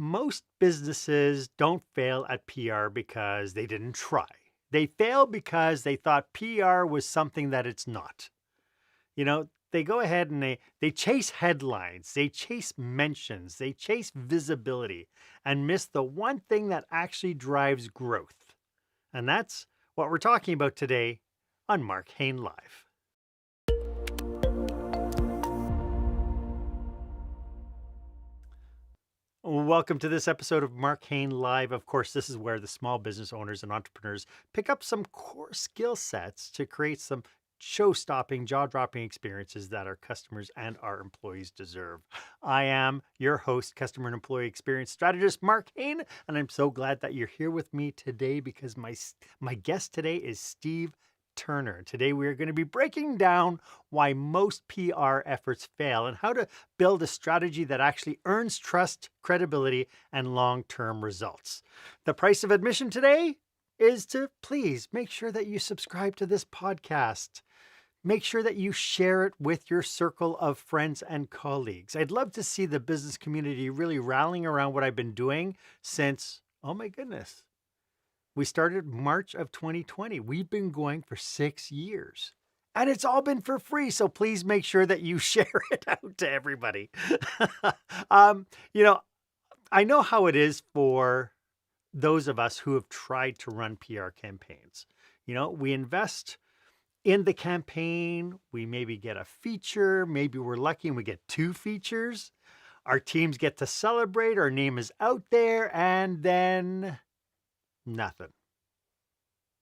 Most businesses don't fail at PR because they didn't try. They fail because they thought PR was something that it's not. They go ahead and they chase headlines, they chase mentions, they chase visibility and miss the one thing that actually drives growth. And that's what we're talking about today on Marc Haine Live. Welcome to this episode of Marc Haine Live. Of course, this is where the small business owners and entrepreneurs pick up some core skill sets to create some show-stopping, jaw-dropping experiences that our customers and our employees deserve. I am your host, customer and employee experience strategist, Marc Haine, and I'm so glad that you're here with me today because my guest today is Steve Turner. Today, we are going to be breaking down why most PR efforts fail and how to build a strategy that actually earns trust, credibility, and long-term results. The price of admission today is to please make sure that you subscribe to this podcast. Make sure that you share it with your circle of friends and colleagues. I'd love to see the business community really rallying around what I've been doing since, oh my goodness, we started March of 2020. We've been going for 6 years. And it's all been for free. So please make sure that you share it out to everybody. I know how it is for those of us who have tried to run PR campaigns. We invest in the campaign. We maybe get a feature. Maybe we're lucky and we get 2 features. Our teams get to celebrate. Our name is out there. And then nothing.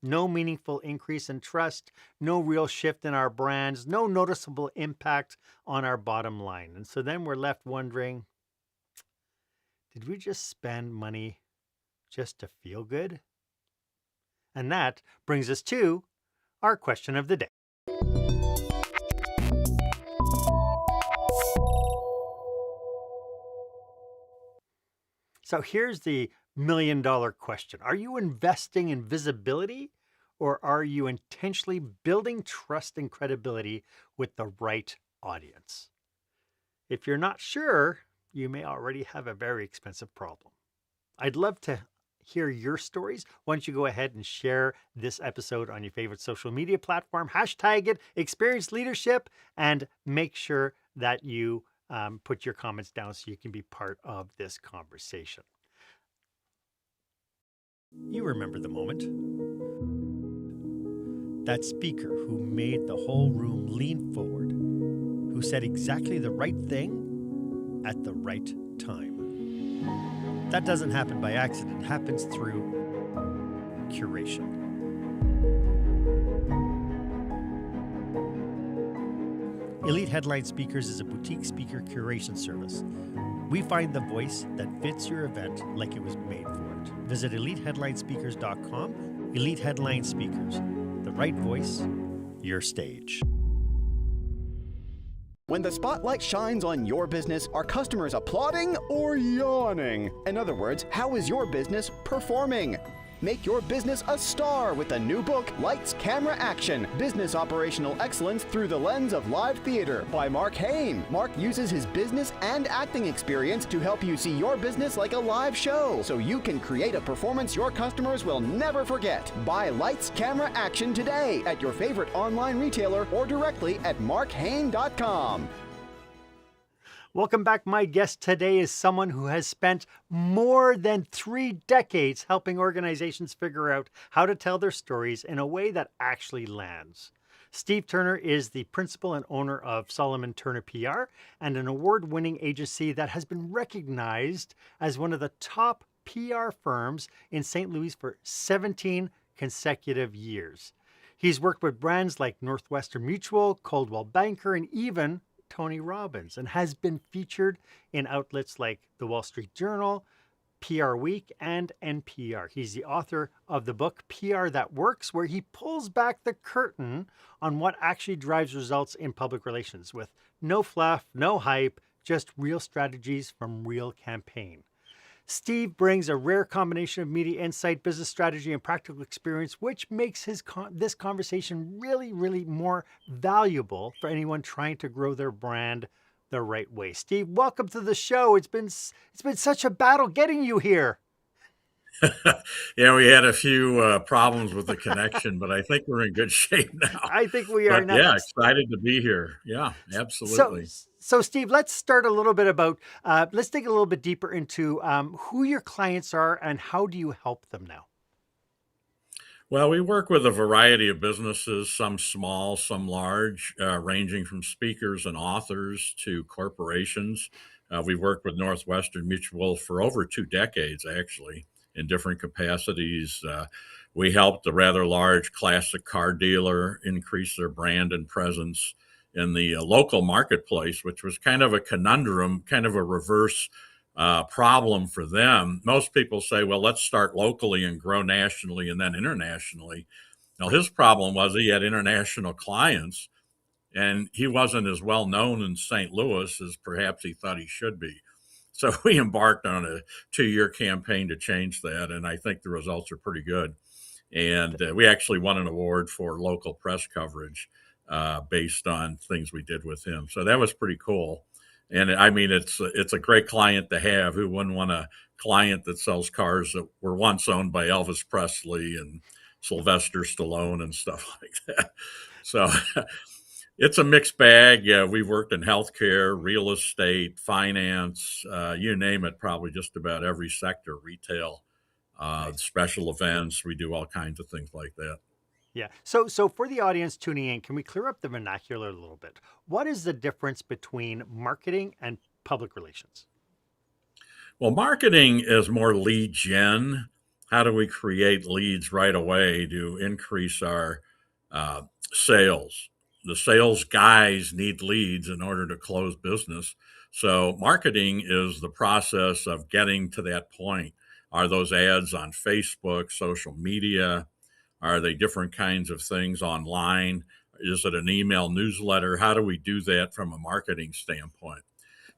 No meaningful increase in trust, no real shift in our brands, no noticeable impact on our bottom line. And so then we're left wondering, did we just spend money just to feel good? And that brings us to our question of the day. So here's the $1,000,000 question. Are you investing in visibility or are you intentionally building trust and credibility with the right audience? If you're not sure, you may already have a very expensive problem. I'd love to hear your stories. Why don't you go ahead and share this episode on your favorite social media platform, hashtag it, experience leadership, and make sure that you put your comments down so you can be part of this conversation. You remember the moment. That speaker who made the whole room lean forward, who said exactly the right thing at the right time. That doesn't happen by accident. It happens through curation. Elite Headline Speakers is a boutique speaker curation service. We find the voice that fits your event like it was made for it. Visit eliteheadlinespeakers.com. Elite Headline Speakers, the right voice, your stage. When the spotlight shines on your business, are customers applauding or yawning? In other words, how is your business performing? Make your business a star with the new book, Lights, Camera, Action, Business Operational Excellence Through the Lens of Live Theater by Marc Haine. Marc uses his business and acting experience to help you see your business like a live show so you can create a performance your customers will never forget. Buy Lights, Camera, Action today at your favorite online retailer or directly at marchaine.com. Welcome back. My guest today is someone who has spent more than 3 decades helping organizations figure out how to tell their stories in a way that actually lands. Steve Turner is the principal and owner of Solomon Turner PR and an award-winning agency that has been recognized as one of the top PR firms in St. Louis for 17 consecutive years. He's worked with brands like Northwestern Mutual, Coldwell Banker, and even Tony Robbins, and has been featured in outlets like the Wall Street Journal, PR Week, and NPR. He's the author of the book PR That Works, where he pulls back the curtain on what actually drives results in public relations with no fluff, no hype, just real strategies from real campaign. Steve brings a rare combination of media insight, business strategy, and practical experience, which makes this conversation really, really more valuable for anyone trying to grow their brand the right way. Steve, welcome to the show. It's been such a battle getting you here. Yeah, we had a few problems with the connection, but I think we're in good shape now. I think we are But now. yeah, excited to be here. Yeah, So, absolutely. so Steve, let's start a little bit about. Let's dig a little bit deeper into who your clients are and how do you help them now. Well, we work with a variety of businesses, some small, some large, ranging from speakers and authors to corporations. We've worked with Northwestern Mutual for over 2 decades, actually, in different capacities. We helped a rather large classic car dealer increase their brand and presence in the local marketplace, which was kind of a conundrum, kind of a reverse problem for them. Most people say, well, let's start locally and grow nationally and then internationally. Now, his problem was he had international clients and he wasn't as well known in St. Louis as perhaps he thought he should be. So we embarked on a 2-year campaign to change that, and I think the results are pretty good. And we actually won an award for local press coverage based on things we did with him. So that was pretty cool. And I mean, it's a great client to have. Who wouldn't want a client that sells cars that were once owned by Elvis Presley and Sylvester Stallone and stuff like that? So it's a mixed bag. We've worked in healthcare, real estate, finance, you name it, probably just about every sector, retail, Nice. special events. We do all kinds of things like that. Yeah. So for the audience tuning in, can we clear up the vernacular a little bit? What is the difference between marketing and public relations? Well, marketing is more lead gen. How do we create leads right away to increase our uh, sales? The sales guys need leads in order to close business. So, marketing is the process of getting to that point. Are those ads on Facebook, social media? Are they different kinds of things online? Is it an email newsletter? How do we do that from a marketing standpoint?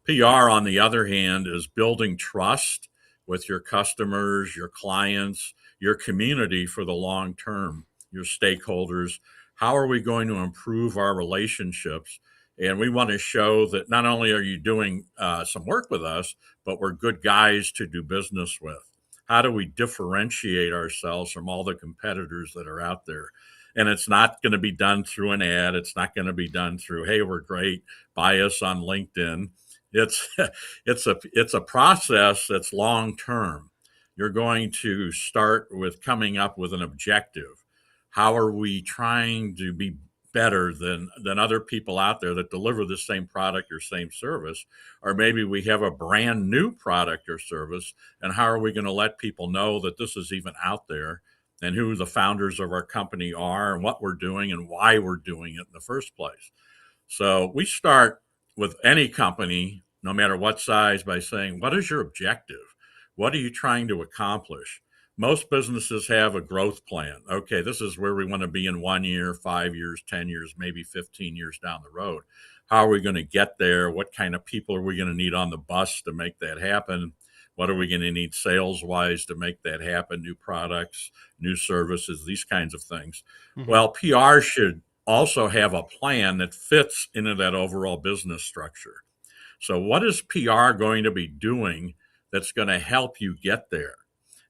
PR, on the other hand, is building trust with your customers, your clients, your community for the long term, your stakeholders. How are we going to improve our relationships? And we want to show that not only are you doing some work with us, but we're good guys to do business with. How do we differentiate ourselves from all the competitors that are out there? And it's not going to be done through an ad. It's not going to be done through, hey, we're great, buy us on LinkedIn. It's it's a process that's long term. You're going to start with coming up with an objective. How are we trying to be better than other people out there that deliver the same product or same service? Or maybe we have a brand new product or service, and how are we going to let people know that this is even out there and who the founders of our company are and what we're doing and why we're doing it in the first place? So we start with any company, no matter what size, by saying, what is your objective? What are you trying to accomplish? Most businesses have a growth plan. Okay, this is where we want to be in 1 year, 5 years, 10 years, maybe 15 years down the road. How are we going to get there? What kind of people are we going to need on the bus to make that happen? What are we going to need sales wise to make that happen? New products, new services, these kinds of things. Mhm. Well, PR should also have a plan that fits into that overall business structure. So, what is PR going to be doing that's going to help you get there?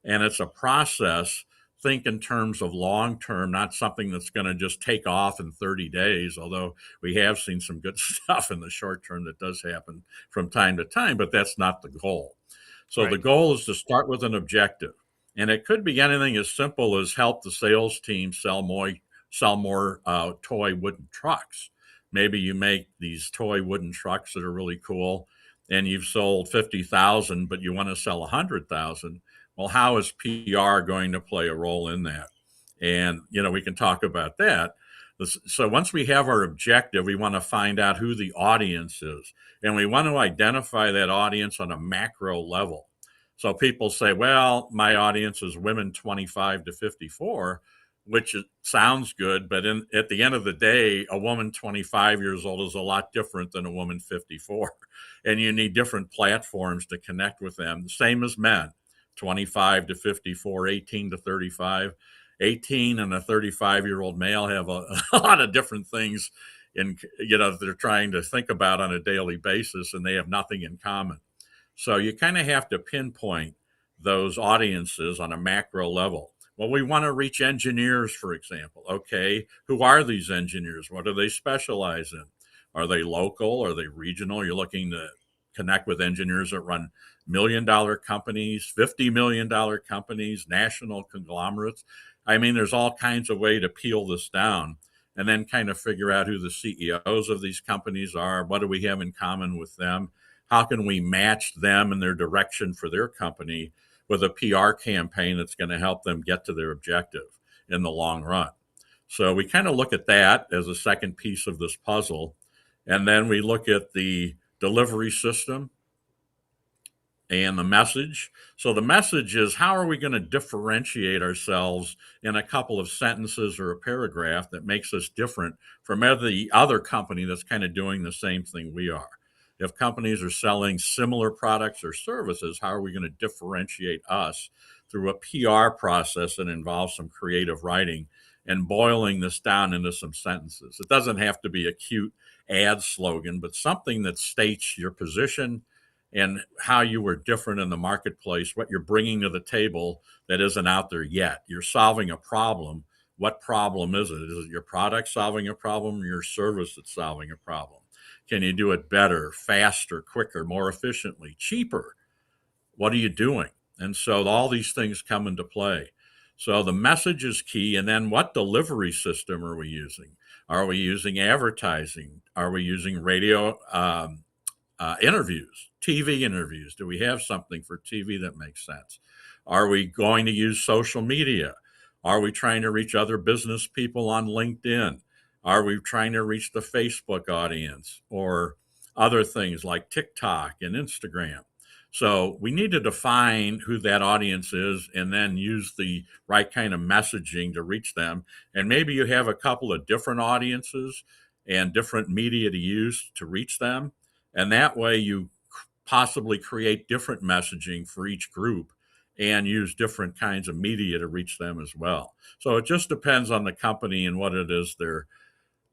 And it's a process. Think in terms of long term, not something that's going to just take off in 30 days, although we have seen some good stuff in the short term that does happen from time to time, but that's not the goal. So the Right. goal is to start with an objective. And it could be anything as simple as help the sales team sell more toy wooden trucks. Maybe you make these toy wooden trucks that are really cool, and you've sold 50,000, but you want to sell 100,000. Well, how is PR going to play a role in that? And we can talk about that. So once we have our objective, we want to find out who the audience is, and we want to identify that audience on a macro level. So people say, well, my audience is women 25 to 54, which sounds good, but at the end of the day, a woman 25 years old is a lot different than a woman 54. And you need different platforms to connect with them. The same as men, 25 to 54, 18 to 35. 18 and a 35-year-old male have a lot of different things they're trying to think about on a daily basis, and they have nothing in common. So you kind of have to pinpoint those audiences on a macro level. Well, we want to reach engineers, for example. Okay, who are these engineers? What do they specialize in? Are they local? Are they regional? You're looking to connect with engineers that run $1 million companies, $50 million companies, national conglomerates. I mean, there's all kinds of way to peel this down and then kind of figure out who the CEOs of these companies are. What do we have in common with them? How can we match them and their direction for their company with a PR campaign that's going to help them get to their objective in the long run? So we kind of look at that as a second piece of this puzzle. And then we look at the delivery system and the message. So the message is, how are we going to differentiate ourselves in a couple of sentences or a paragraph that makes us different from every other company that's kind of doing the same thing we are? If companies are selling similar products or services, how are we going to differentiate us through a PR process that involves some creative writing and boiling this down into some sentences? It doesn't have to be a cute ad slogan, but something that states your position and how you were different in the marketplace, what you're bringing to the table that isn't out there yet. You're solving a problem. What problem is it? Is it your product solving a problem or your service that's solving a problem? Can you do it better, faster, quicker, more efficiently, cheaper? What are you doing? And so all these things come into play. So the message is key. And then what delivery system are we using? Are we using advertising? Are we using radio interviews, TV interviews? Do we have something for TV that makes sense? Are we going to use social media? Are we trying to reach other business people on LinkedIn? Are we trying to reach the Facebook audience or other things like TikTok and Instagram? So we need to define who that audience is and then use the right kind of messaging to reach them. And maybe you have a couple of different audiences and different media to use to reach them. And that way you possibly create different messaging for each group and use different kinds of media to reach them as well. So it just depends on the company and what it is they're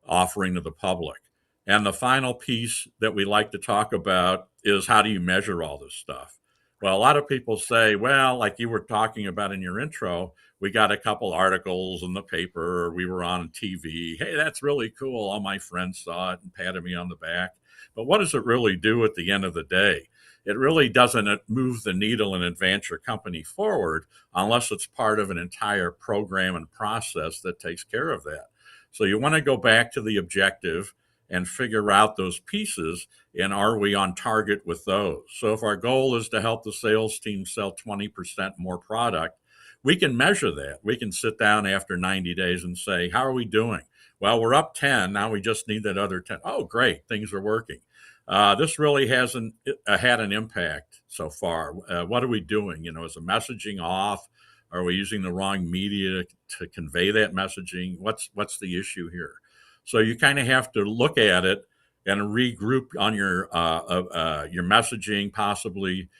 offering to the public. And the final piece that we like to talk about is, how do you measure all this stuff? Well, a lot of people say, well, like you were talking about in your intro, we got a couple articles in the paper, or we were on TV. Hey, that's really cool. All my friends saw it and patted me on the back. But what does it really do at the end of the day? It really doesn't move the needle and advance your company forward unless it's part of an entire program and process that takes care of that. So you want to go back to the objective and figure out those pieces, and are we on target with those? So if our goal is to help the sales team sell 20% more product, we can measure that. We can sit down after 90 days and say, how are we doing? Well, we're up 10. Now we just need that other 10. Oh, great. Things are working. This really hasn't had an impact so far. What are we doing? Is the messaging off? Are we using the wrong media to convey that messaging? What's the issue here? So you kind of have to look at it and regroup on your messaging possibly,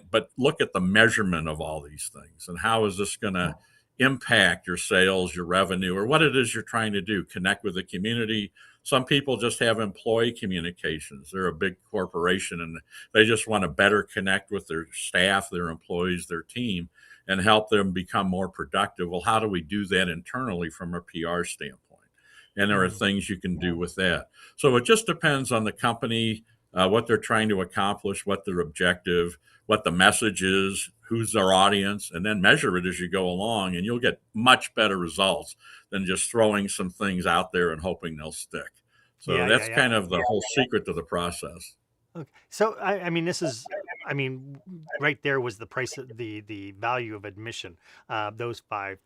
but look at the measurement of all these things and how is this going to impact your sales, your revenue, or what it is you're trying to do. Connect with the community. Some people just have employee communications. They're a big corporation and they just want to better connect with their staff, their employees, their team, and help them become more productive. Well, how do we do that internally from a PR standpoint? And there are things you can do with that. So it just depends on the company, what they're trying to accomplish, what their objective, what the message is, who's their audience, and then measure it as you go along, and you'll get much better results than just throwing some things out there and hoping they'll stick. So that's kind of the whole secret to the process. Okay. So I mean, right there was the price of the value of admission. Those five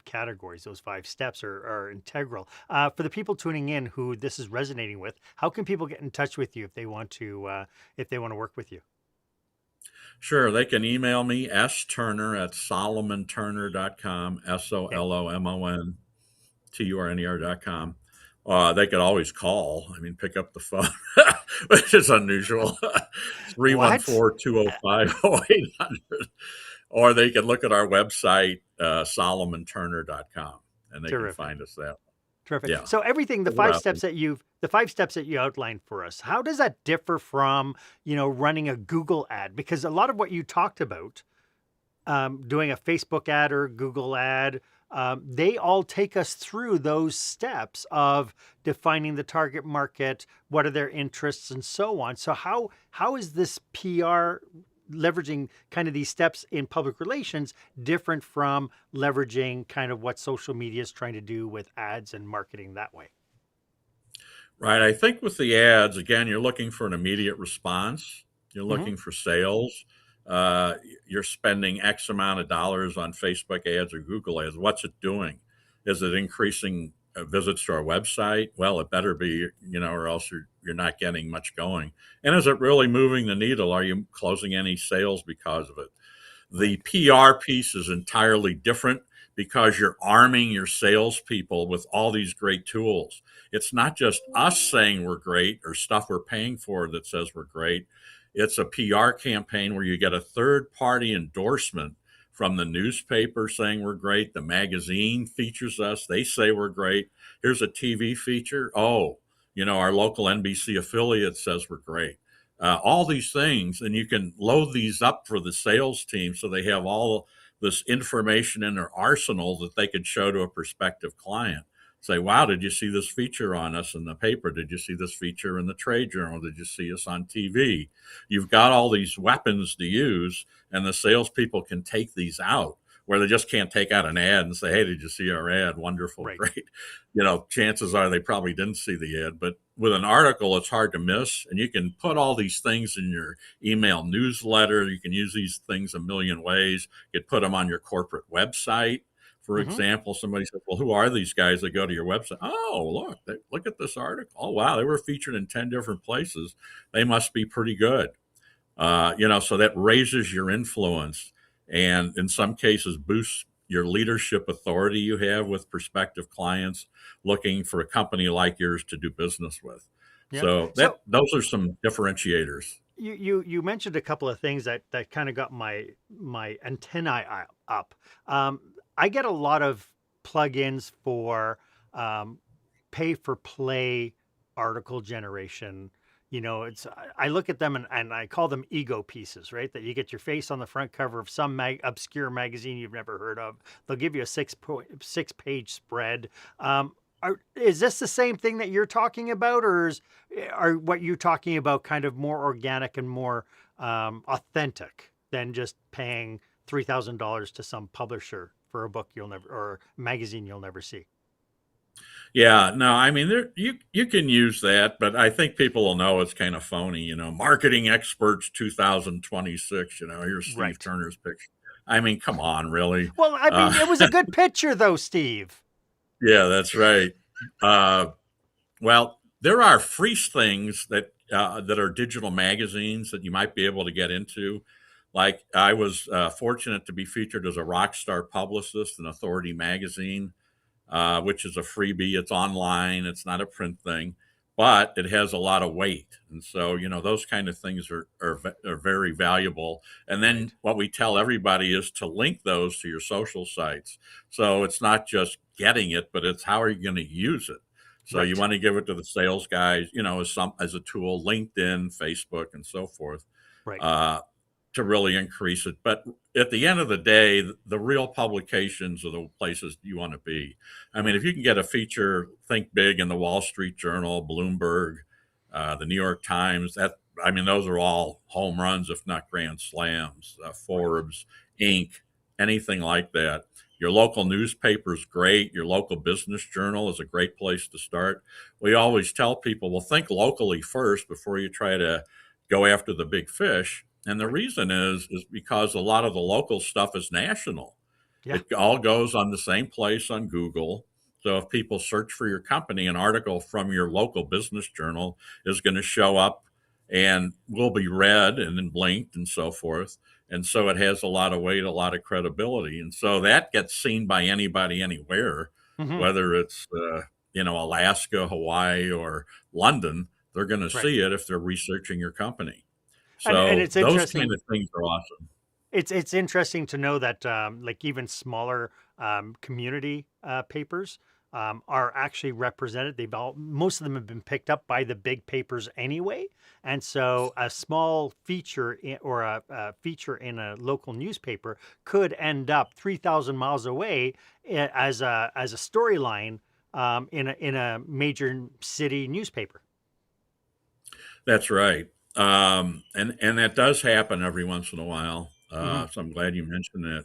categories, those 5 steps are integral. For the people tuning in who this is resonating with, how can people get in touch with you if they want to work with you? Sure. They can email me, sturner@solomonturner.com, SOLOMONTURNER.com. They could always call. Pick up the phone, which is unusual. 314-205-0800. Or they can look at our website, solomonturner.com, and they can find us that way. Terrific. Yeah. So everything, So what else? the 5 steps that you outlined for us, how does that differ from, running a Google ad? Because a lot of what you talked about, doing a Facebook ad or Google ad, they all take us through those steps of defining the target market, what are their interests, and so on. So how is this PR leveraging kind of these steps in public relations different from leveraging kind of what social media is trying to do with ads and marketing that way? Right. I think with the ads, again, you're looking for an immediate response. You're Hmm. looking for sales. You're spending X amount of dollars on Facebook ads or Google ads. What's it doing? Is it increasing visits to our website? Well, it better be, or else you're not getting much going. And is it really moving the needle? Are you closing any sales because of it? The Right. PR piece is entirely different because you're arming your salespeople with all these great tools. It's not just us saying we're great or stuff we're paying for that says we're great. It's a PR campaign where you get a third party endorsement from the newspaper saying we're great. The magazine features us. They say we're great. Here's a TV feature. Oh, our local NBC affiliate says we're great. All these things, and you can load these up for the sales team so they have all this information in their arsenal that they could show to a prospective client. Say, wow, did you see this feature on us in the paper? Did you see this feature in the trade journal? Did you see us on TV? You've got all these weapons to use, and the salespeople can take these out where they just can't take out an ad and say, hey, did you see our ad? Wonderful, Right. great. Chances are they probably didn't see the ad, but with an article, it's hard to miss. And you can put all these things in your email newsletter. You can use these things a million ways. You could put them on your corporate website. For Hmm. example, somebody says, well, who are these guys that go to your website? Oh, look at this article. Oh, wow, they were featured in 10 different places. They must be pretty good. So that raises your influence and in some cases boosts your leadership authority you have with prospective clients looking for a company like yours to do business with. Yeah. So So those are some differentiators. you mentioned a couple of things that kind of got my antennae up. Um, I get a lot of plugins for pay for play article generation. It's I look at them and I call them ego pieces, right? That you get your face on the front cover of some obscure magazine you've never heard of. They'll give you a 6-page spread. Is this the same thing that you're talking about, or are what you're talking about kind of more organic and more authentic than just paying $3,000 to some publisher for a book you'll never or magazine you'll never see? Yeah, no, I mean you can use that, but I think people will know it's kind of phony, marketing experts 2026, here's Steve Right. Turner's picture. I mean, come on, really. Well, I mean, Uh, it was a good picture though, Steve. yeah, that's right. Uh, Well, there are free things that are digital magazines that you might be able to get into. Like I was fortunate to be featured as a rock star publicist in Authority magazine, which is a freebie. It's online. It's not a print thing, but it has a lot of weight, and so those kind of things are very valuable. And then Right. what we tell everybody is to link those to your social sites. So it's not just getting it, but it's how are you going to use it. So you Right. want to give it to the sales guys, as a tool, LinkedIn, Facebook, and so forth. Right. Uh, to really increase it. But at the end of the day, the real publications are the places you want to be. I mean, Right. if you can get a feature, think big in the Wall Street Journal, Bloomberg, the New York Times, those are all home runs, if not grand slams. Right. Forbes, Inc., anything like that. Your local newspaper is great. Your local business journal is a great place to start. We always tell people, well, think locally first before you try to go after the big fish. And the Right. reason is because a lot of the local stuff is national. Yeah. It all goes on the same place on Google. So if people search for your company, an article from your local business journal is going to show up and will be read and then linked and so forth. And so it has a lot of weight, a lot of credibility. And so that gets seen by anybody, anywhere, Hmm. whether it's, Alaska, Hawaii, or London, they're going to Right. see it if they're researching your company. And So it's those kind interesting. of things are awesome. It's interesting to know that like even smaller community papers are actually represented. Most of them have been picked up by the big papers anyway, and so a small feature or a feature in a local newspaper could end up 3,000 miles away as a storyline in a major city newspaper. That's right. And that does happen every once in a while. Hmm. So I'm glad you mentioned that.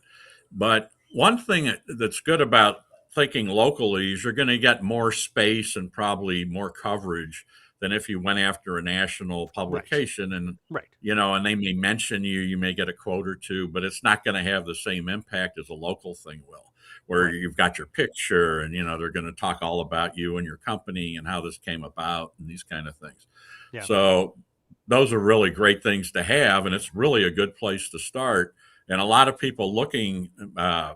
But one thing that's good about thinking locally is you're going to get more space and probably more coverage than if you went after a national Right, publication. And right, and they may mention you, you may get a quote or two, but it's not going to have the same impact as a local thing will, where right. you've got your picture and they're going to talk all about you and your company and how this came about and these kind of things. Yeah. So those are really great things to have, and it's really a good place to start. And a lot of people looking,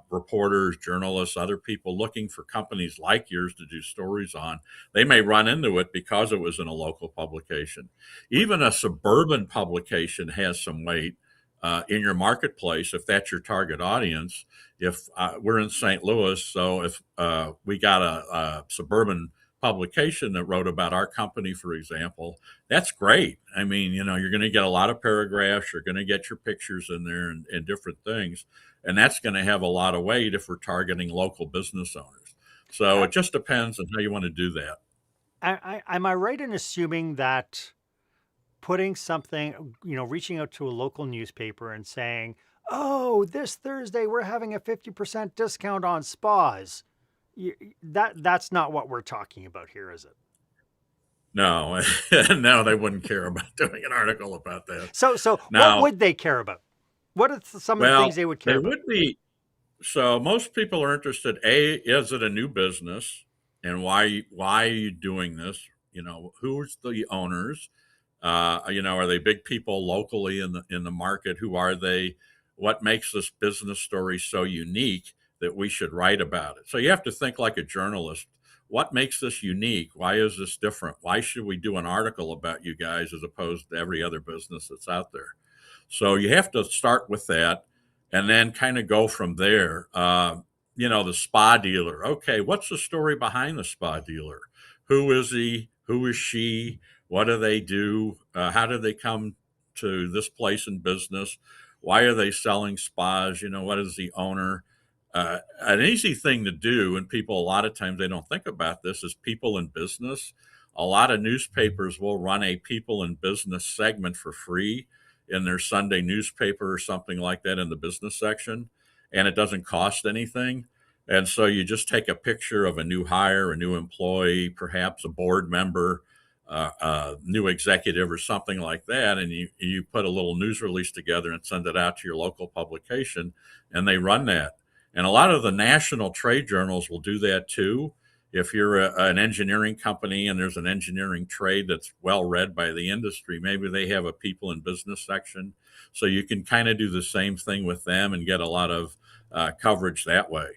reporters, journalists, other people looking for companies like yours to do stories on, they may run into it because it was in a local publication. Right. Even a suburban publication has some weight in your marketplace if that's your target audience. If we're in St. Louis, so if we got a suburban publication that wrote about our company, for example, that's great. I mean, you're going to get a lot of paragraphs, you're going to get your pictures in there and different things. And that's going to have a lot of weight if we're targeting local business owners. So Uh, it just depends on how you want to do that. am I right in assuming that putting something, reaching out to a local newspaper and saying, "Oh, this Thursday we're having a 50% discount on spas." That's not what we're talking about here, is it? No, no, they wouldn't care about doing an article about that. So what Now, would they care about? What are some of the things well, they would they care about? would be. So most people are interested. A, is it a new business, and why are you doing this? Who's the owners? Are they big people locally in the market? Who are they? What makes this business story so unique that we should write about it? So you have to think like a journalist. What makes this unique? Why is this different? Why should we do an article about you guys as opposed to every other business that's out there? So you have to start with that and then kind of go from there. The spa dealer. Okay, what's the story behind the spa dealer? Who is he? Who is she? What do they do? How do they come to this place in business? Why are they selling spas? What is the owner? An easy thing to do, and people a lot of times they don't think about this, is people in business. A lot of newspapers will run a people in business segment for free in their Sunday newspaper or something like that in the business section, and it doesn't cost anything. And so you just take a picture of a new hire, a new employee, perhaps a board member, a new executive, or something like that, and you put a little news release together and send it out to your local publication, and they run that. And a lot of the national trade journals will do that too. If you're an engineering company and there's an engineering trade that's well read by the industry, maybe they have a people in business section. So you can kind of do the same thing with them and get a lot of coverage that way.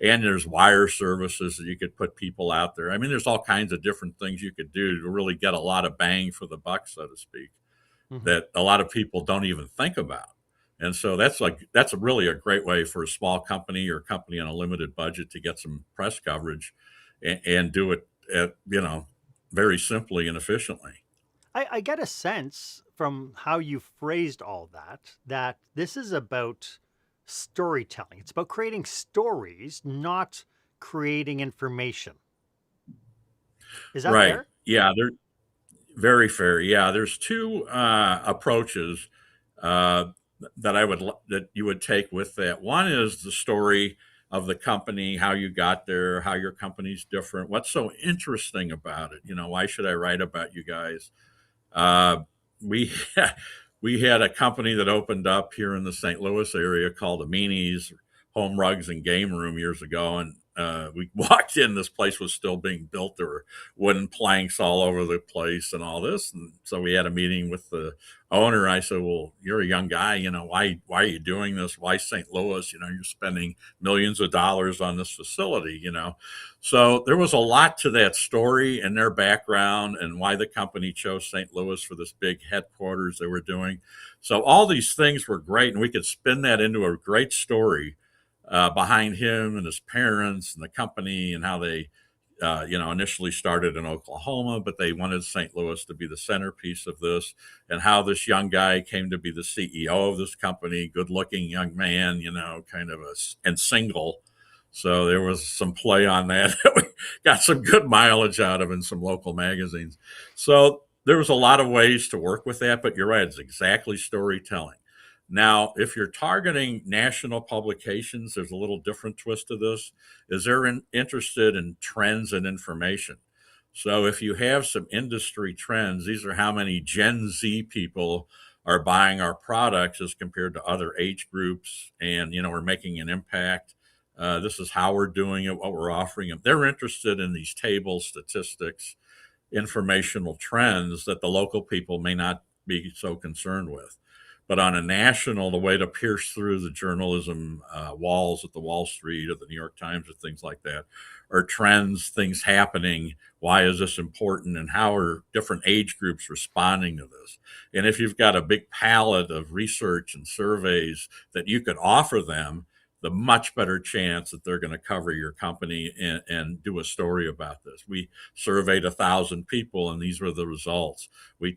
And there's wire services that you could put people out there. I mean, there's all kinds of different things you could do to really get a lot of bang for the buck, so to speak, Hmm. that a lot of people don't even think about. And so that's really a great way for a small company or company on a limited budget to get some press coverage and do it very simply and efficiently. I get a sense from how you phrased all that this is about storytelling. It's about creating stories, not creating information. Is that Right. fair? Yeah, they're very fair. Yeah, there's two approaches uh, that you would take with that. One is the story of the company, how you got there, how your company's different, what's so interesting about it. Why should I write about you guys? Uh, we we had a company that opened up here in the St. Louis area called Amini's Home Rugs and Game Room years ago, and we walked in. This place was still being built. There were wooden planks all over the place and all this. And so we had a meeting with the owner. I said, "Well, you're a young guy. Why are you doing this? Why St. Louis? You're spending millions of dollars on this facility. So there was a lot to that story and their background and why the company chose St. Louis for this big headquarters they were doing. So all these things were great, and we could spin that into a great story behind him and his parents and the company and how they initially started in Oklahoma, but they wanted St. Louis to be the centerpiece of this, and how this young guy came to be the CEO of this company, good looking young man, kind of and single. So there was some play on that. We got some good mileage out of in some local magazines. So there was a lot of ways to work with that, but you're right, it's exactly storytelling. Now, if you're targeting national publications, there's a little different twist to this, is they're interested in trends and information. So if you have some industry trends, these are how many Gen Z people are buying our products as compared to other age groups, and we're making an impact. This is how we're doing it, what we're offering them. They're interested in these tables, statistics, informational trends that the local people may not be so concerned with. But on a national, the way to pierce through the journalism walls at the Wall Street or the New York Times or things like that are trends, things happening. Why is this important? And how are different age groups responding to this? And if you've got a big palette of research and surveys that you could offer them, the much better chance that they're going to cover your company and do a story about this. We surveyed 1,000 people, and these were the results. We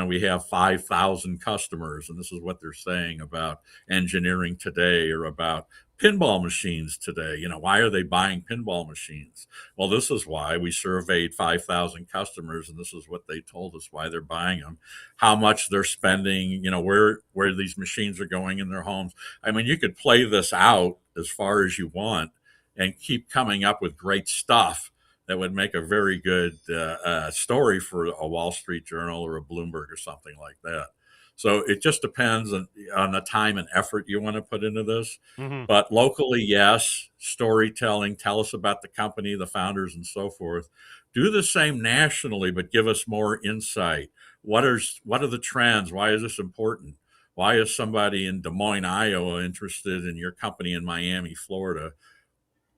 we have 5,000 customers, and this is what they're saying about engineering today or about pinball machines today. Why are they buying pinball machines? Well, this is why. We surveyed 5,000 customers, and this is what they told us why they're buying them, how much they're spending, where these machines are going in their homes. I mean, you could play this out as far as you want and keep coming up with great stuff that would make a very good story for a Wall Street Journal or a Bloomberg or something like that. So it just depends on the time and effort you want to put into this. Hmm. But locally, yes, storytelling, tell us about the company, the founders, and so forth. Do the same nationally, but give us more insight. What are the trends? Why is this important? Why is somebody in Des Moines, Iowa, interested in your company in Miami, Florida?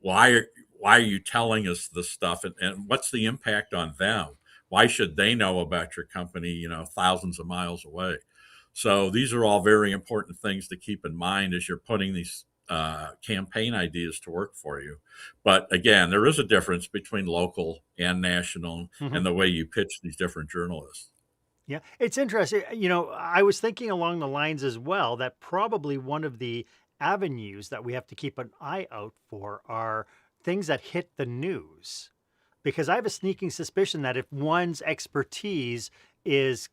Why are you telling us this stuff? And what's the impact on them? Why should they know about your company, thousands of miles away? So these are all very important things to keep in mind as you're putting these campaign ideas to work for you. But again, there is a difference between local and national Hmm. and the way you pitch these different journalists. Yeah, it's interesting. I was thinking along the lines as well that probably one of the avenues that we have to keep an eye out for are things that hit the news. Because I have a sneaking suspicion that if one's expertise is,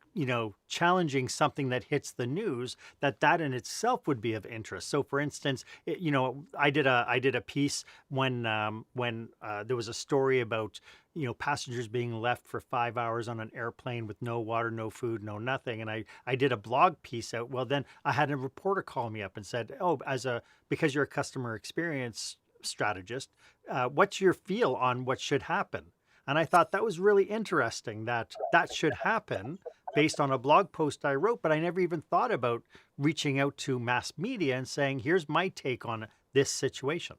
challenging something that hits the news, that in itself would be of interest. So, for instance, I did a piece when there was a story about passengers being left for 5 hours on an airplane with no water, no food, no nothing, and I did a blog piece out. Well, then I had a reporter call me up and said, "Oh, because you're a customer experience strategist, what's your feel on what should happen?" And I thought that was really interesting that that should happen based on a blog post I wrote, but I never even thought about reaching out to mass media and saying, here's my take on this situation.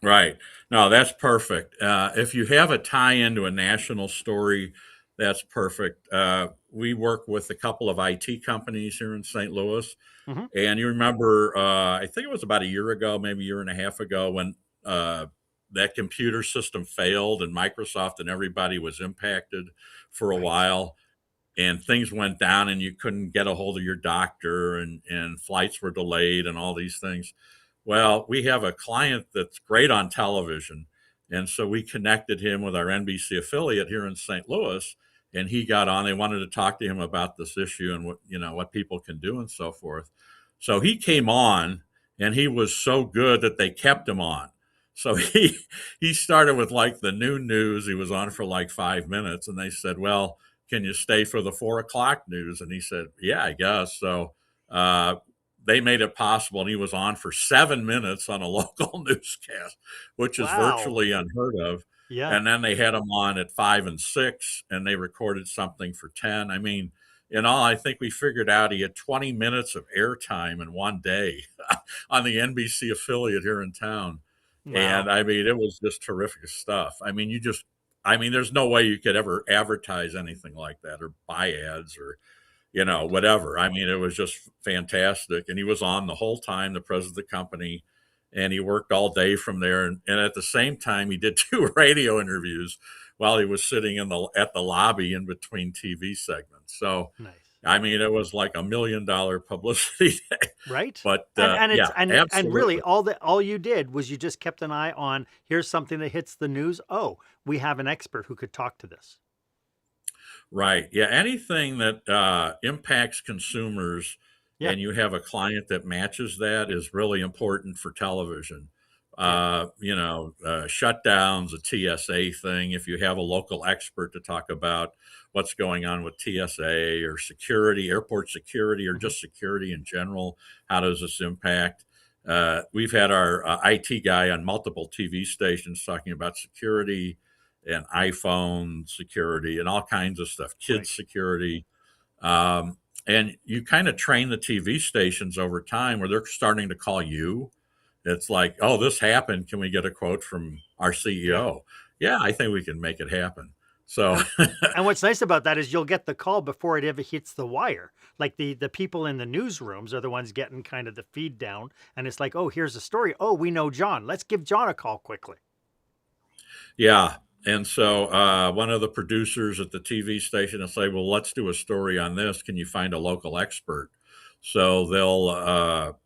Right. No, that's perfect. If you have a tie into a national story, that's perfect. We work with a couple of IT companies here in St. Louis. Hmm. And you remember, I think it was about a year ago, maybe a year and a half ago, when that computer system failed and Microsoft and everybody was impacted for a Right. while, and things went down and you couldn't get a hold of your doctor, and flights were delayed and all these things. Well, we have a client that's great on television. And so we connected him with our NBC affiliate here in St. Louis, and he got on. They wanted to talk to him about this issue and what people can do and so forth. So he came on, and he was so good that they kept him on. So he started with like the new news. He was on for like 5 minutes, and they said, "Well, can you stay for the 4 o'clock news?" And he said, "Yeah, I guess." So uh, they made it possible, and he was on for 7 minutes on a local newscast, which is Wow. virtually unheard of. Yeah. And then they had him on at 5 and 6, and they recorded something for 10. I mean, in all, I think we figured out he had 20 minutes of airtime in one day on the NBC affiliate here in town. Wow. And I mean, it was just terrific stuff. I mean, there's no way you could ever advertise anything like that or buy ads or whatever. I mean, it was just fantastic. And he was on the whole time, the president of the company. and he worked all day from there. And at the same time, he did 2 radio interviews while he was sitting at the lobby in between TV segments. So, Nice. I mean, it was like $1 million publicity day. Right? But And it's yeah, and really absolutely. all you did was you just kept an eye on, here's something that hits the news. Oh, we have an expert who could talk to this. Right. Yeah. Anything that impacts consumers Yeah. and you have a client that matches that is really important for television. Yeah. Shutdowns, a TSA thing. If you have a local expert to talk about what's going on with TSA or security, airport security, or Mhm. just security in general, how does this impact? We've had our IT guy on multiple TV stations talking about security and iPhone security and all kinds of stuff, kids Right. security. Um, and you kind of train the TV stations over time where they're starting to call you. It's like, oh, this happened. Can we get a quote from our Yeah. CEO? Yeah, I think we can make it happen. So, And and what's nice about that is you'll get the call before it ever hits the wire. Like the people in the newsrooms are the ones getting kind of the feed down, and it's like, oh, here's a story. Oh, we know John. Let's give John a call quickly. yeah. And so one of the producers at the TV station will say, well, let's do a story on this. Can you find a local expert? So they'll,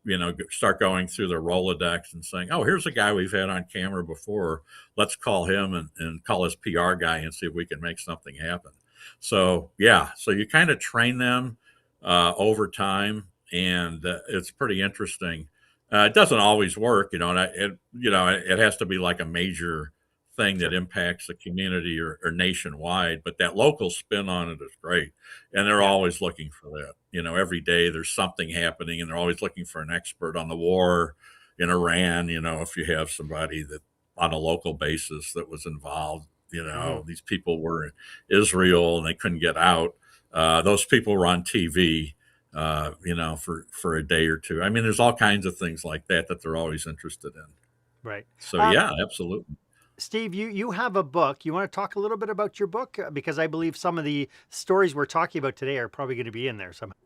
start going through their Rolodex and saying, oh, here's a guy we've had on camera before. Let's call him and call his PR guy and see if we can make something happen. So, yeah, so you kind of train them over time, and it's pretty interesting. It doesn't always work, and it has to be like a major thing that Sure. impacts the community or nationwide, but that local spin on it is great. And they're Yeah. always looking for that. Every day there's something happening and they're always looking for an expert on the war in Iran. If you have somebody that on a local basis that was involved, Mhm. these people were in Israel and they couldn't get out. Those people were on TV, for a day or two. I mean, there's all kinds of things like that they're always interested in. Right. So Um, yeah, absolutely. Steve, you have a book. You want to talk a little bit about your book? Because I believe some of the stories we're talking about today are probably going to be in there somehow.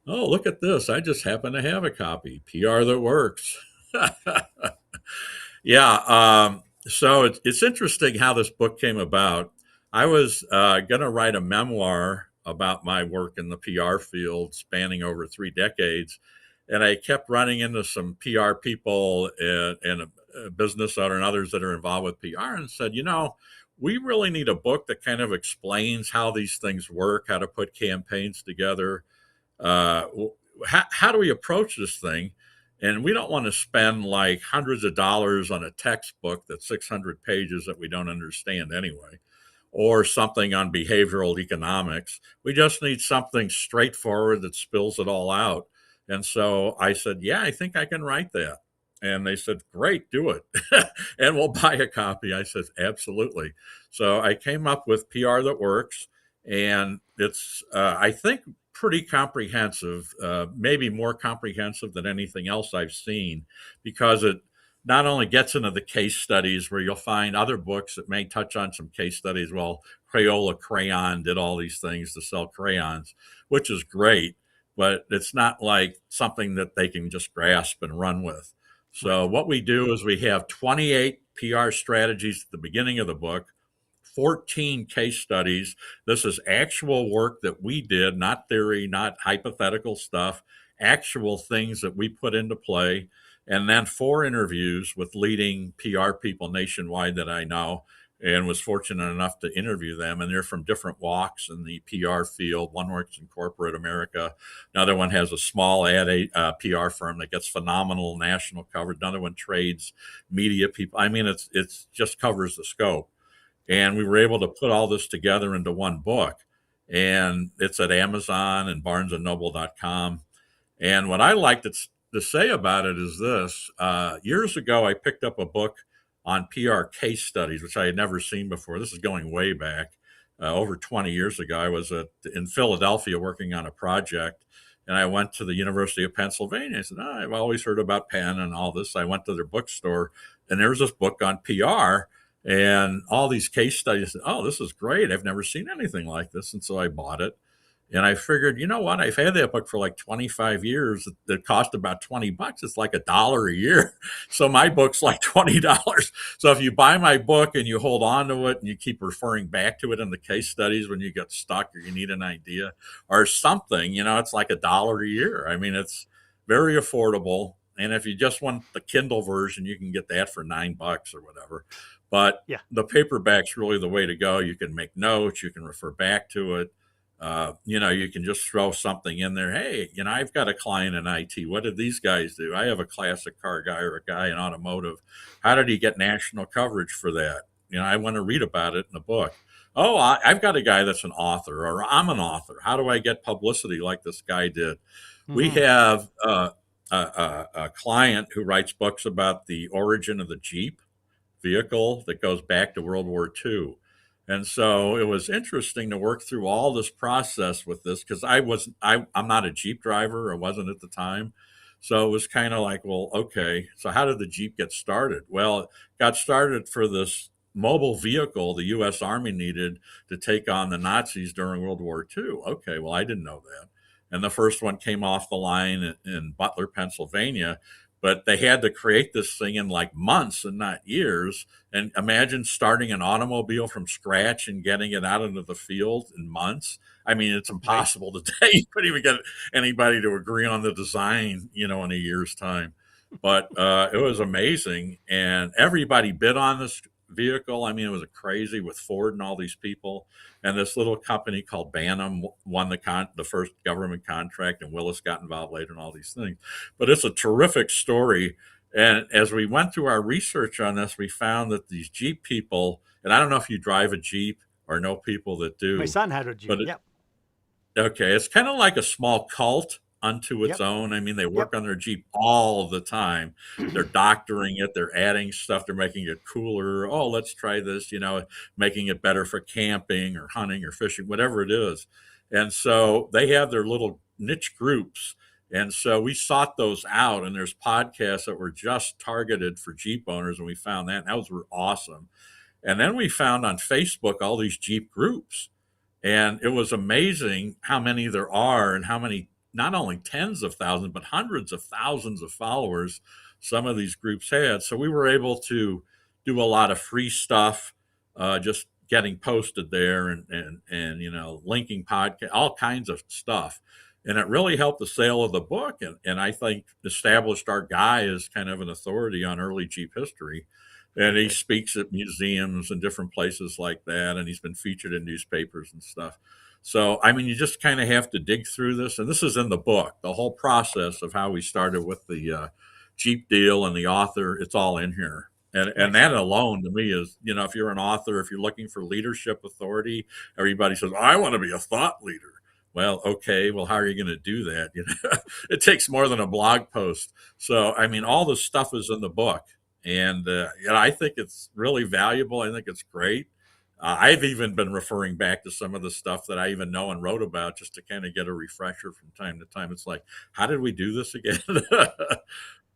Oh, look at this. I just happen to have a copy. PR that works. Yeah. So it's interesting how this book came about. I was going to write a memoir about my work in the PR field spanning over 3 decades. And I kept running into some PR people and a business owner and others that are involved with PR and said, we really need a book that kind of explains how these things work, how to put campaigns together, uh, how do we approach this thing? And we don't want to spend like hundreds of dollars on a textbook that's 600 pages that we don't understand anyway, or something on behavioral economics. We just need something straightforward that spills it all out. And so I said, yeah, I think I can write that. And they said, great, do it. And we'll buy a copy. I said, absolutely. So I came up with PR that works. And it's, I think, pretty comprehensive, maybe more comprehensive than anything else I've seen, because it not only gets into the case studies where you'll find other books that may touch on some case studies. Well, Crayola Crayon did all these things to sell crayons, which is great, but it's not like something that they can just grasp and run with. So Right. what we do is we have 28 PR strategies at the beginning of the book, 14 case studies. This is actual work that we did, not theory, not hypothetical stuff, actual things that we put into play. And then 4 interviews with leading PR people nationwide that I know and was fortunate enough to interview them. And they're from different walks in the PR field. One works in corporate America. Another one has a small PR firm that gets phenomenal national coverage. Another one trades media people. I mean, it's just covers the scope. And we were able to put all this together into one book. And it's at Amazon and barnesandnoble.com. And what I like to say about it is this. Years ago, I picked up a book on PR case studies, which I had never seen before. This is going way back. Over 20 years ago, I was in Philadelphia working on a project. And I went to the University of Pennsylvania. I said, I've always heard about Penn and all this. I went to their bookstore, and there was this book on PR and all these case studies. Oh, this is great. I've never seen anything like this. And so I bought it. And I figured, you know what? I've had that book for like 25 years. It cost about $20. It's like $1 a year. So my book's like $20. So if you buy my book and you hold on to it and you keep referring back to it in the case studies when you get stuck or you need an idea or something, it's like $1 a year. I mean, it's very affordable. And if you just want the Kindle version, you can get that for $9 or whatever. But Yeah. the paperback's really the way to go. You can make notes, you can refer back to it. You can just throw something in there. Hey, I've got a client in IT. What did these guys do? I have a classic car guy or a guy in automotive. How did he get national coverage for that? I want to read about it in the book. Oh, I've got a guy that's an author, or I'm an author. How do I get publicity like this guy did? We Hmm. have a client who writes books about the origin of the Jeep vehicle that goes back to World War II. And so it was interesting to work through all this process with this because I'm not a Jeep driver. I wasn't at the time. So it was kind of like, well, okay, so how did the Jeep get started? Well, it got started for this mobile vehicle the US Army needed to take on the Nazis during World War II. Okay, well, I didn't know that. And the first one came off the line in Butler, Pennsylvania, but they had to create this thing in like months and not years. And imagine starting an automobile from scratch and getting it out into the field in months. I mean, it's Right. impossible today. You couldn't even get anybody to agree on the design, in a year's time. But it was amazing. And everybody bid on this vehicle. I mean, it was crazy with Ford and all these people. And this little company called Bantam won the first government contract, and Willis got involved later and all these things. But it's a terrific story. And as we went through our research on this, we found that these Jeep people, and I don't know if you drive a Jeep or know people that My do, son had a Jeep. but Yep. okay, it's kind of like a small cult unto its Yep. own. I mean, they Yep. work on their Jeep all the time. They're doctoring it, they're adding stuff, they're making it cooler. Oh, let's try this, making it better for camping or hunting or fishing, whatever it is. And so they have their little niche groups. And so we sought those out, and there's podcasts that were just targeted for Jeep owners, and we found that, and those were awesome. And then we found on Facebook all these Jeep groups. And it was amazing how many there are and how many, not only tens of thousands, but hundreds of thousands of followers some of these groups had. So we were able to do a lot of free stuff, just getting posted there and linking podcast, all kinds of stuff. And it really helped the sale of the book. And I think established our guy as kind of an authority on early Jeep history. And he Okay. speaks at museums and different places like that. And he's been featured in newspapers and stuff. So, I mean, you just kind of have to dig through this. And this is in the book, the whole process of how we started with the Jeep deal and the author. It's all in here. And Nice. that alone to me is, if you're an author, if you're looking for leadership authority, everybody says, "Oh, I want to be a thought leader." Well, okay, well, how are you going to do that? It takes more than a blog post. So, I mean, all this stuff is in the book. And I think it's really valuable. I think it's great. I've even been referring back to some of the stuff that I even know and wrote about just to kind of get a refresher from time to time. It's like, how did we do this again?